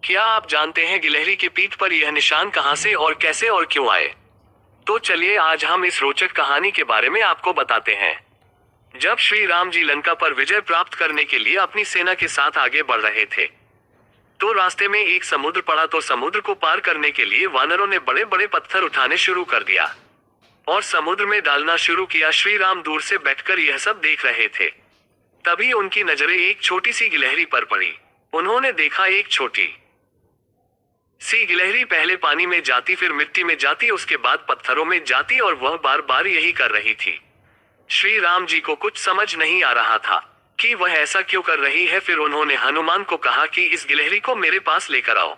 क्या आप जानते हैं गिलहरी के पीठ पर यह निशान कहां से और कैसे और क्यों आए? तो चलिए आज हम इस रोचक कहानी के बारे में आपको बताते हैं। जब श्री राम जी लंका पर विजय प्राप्त करने के लिए अपनी सेना के साथ आगे बढ़ रहे थे, तो रास्ते में एक समुद्र पड़ा। तो समुद्र को पार करने के लिए वानरों ने बड़े बड़े पत्थर उठाने शुरू कर दिया और समुद्र में डालना शुरू किया। श्री राम दूर से बैठकर यह सब देख रहे थे। तभी उनकी नजरें एक छोटी सी गिलहरी पर पड़ी। उन्होंने देखा एक छोटी सी गिलहरी पहले पानी में जाती, फिर मिट्टी में जाती, उसके बाद पत्थरों में जाती और वह बार बार यही कर रही थी। श्री राम जी को कुछ समझ नहीं आ रहा था कि वह ऐसा क्यों कर रही है। फिर उन्होंने हनुमान को कहा कि इस गिलहरी को मेरे पास लेकर आओ।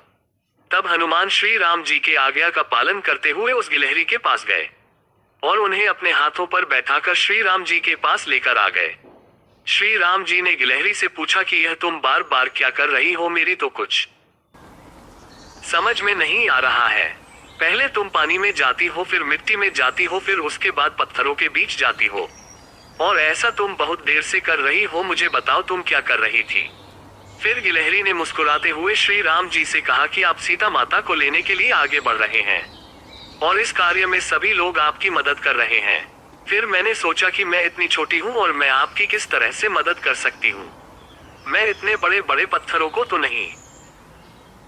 तब हनुमान श्री राम जी के आज्ञा का पालन करते हुए उस गिलहरी के पास गए और उन्हें अपने हाथों पर बैठाकर श्री राम जी के पास लेकर आ गए। श्री राम जी ने गिलहरी से पूछा कि यह तुम बार बार क्या कर रही हो? मेरी तो कुछ समझ में नहीं आ रहा है। पहले तुम पानी में जाती हो, फिर मिट्टी में जाती हो, फिर उसके बाद पत्थरों के बीच जाती हो, और ऐसा तुम बहुत देर से कर रही हो। मुझे बताओ तुम क्या कर रही थी? फिर गिलहरी ने मुस्कुराते हुए श्री राम जी से कहा कि आप सीता माता को लेने के लिए आगे बढ़ रहे हैं और इस कार्य में सभी लोग आपकी मदद कर रहे हैं। फिर मैंने सोचा कि मैं इतनी छोटी हूँ और मैं आपकी किस तरह से मदद कर सकती हूँ। मैं इतने बड़े बड़े पत्थरों को तो नहीं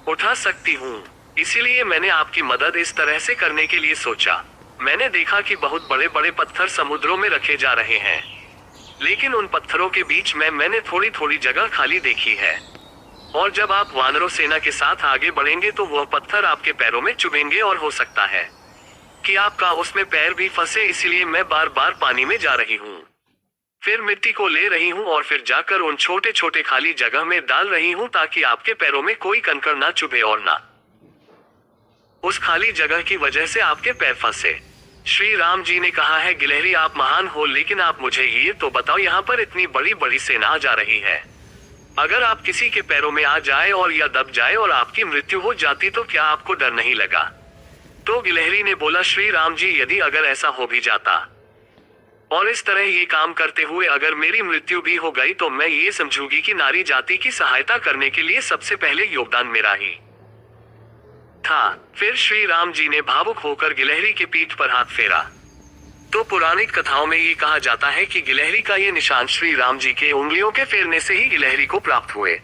उठा सकती हूँ, इसीलिए मैंने आपकी मदद इस तरह से करने के लिए सोचा। मैंने देखा कि बहुत बड़े बड़े पत्थर समुद्रों में रखे जा रहे हैं, लेकिन उन पत्थरों के बीच में मैंने थोड़ी थोड़ी जगह खाली देखी है, और जब आप वानरों सेना के साथ आगे बढ़ेंगे तो वह पत्थर आपके पैरों में चुभेंगे और हो सकता है कि आपका उसमें पैर भी फंसे। इसलिए मैं बार बार पानी में जा रही हूँ, फिर मिट्टी को ले रही हूँ और फिर जाकर उन छोटे छोटे खाली जगह में डाल रही हूँ ताकि आपके पैरों में कोई कंकड़ ना चुभे और ना उस खाली जगह की वजह से आपके पैर फंसे। श्री राम जी ने कहा है गिलहरी आप महान हो, लेकिन आप मुझे ये तो बताओ, यहाँ पर इतनी बड़ी बड़ी सेना आ जा रही है, अगर आप किसी के पैरों में आ जाए और या दब जाए और आपकी मृत्यु हो जाती तो क्या आपको डर नहीं लगा? तो गिलहरी ने बोला श्री राम जी यदि अगर ऐसा हो भी जाता और इस तरह ये काम करते हुए अगर मेरी मृत्यु भी हो गई तो मैं ये समझूंगी कि नारी जाति की सहायता करने के लिए सबसे पहले योगदान मेरा ही था। फिर श्री राम जी ने भावुक होकर गिलहरी के पीठ पर हाथ फेरा। तो पौराणिक कथाओं में ये कहा जाता है कि गिलहरी का ये निशान श्री राम जी के उंगलियों के फेरने से ही गिलहरी को प्राप्त हुए।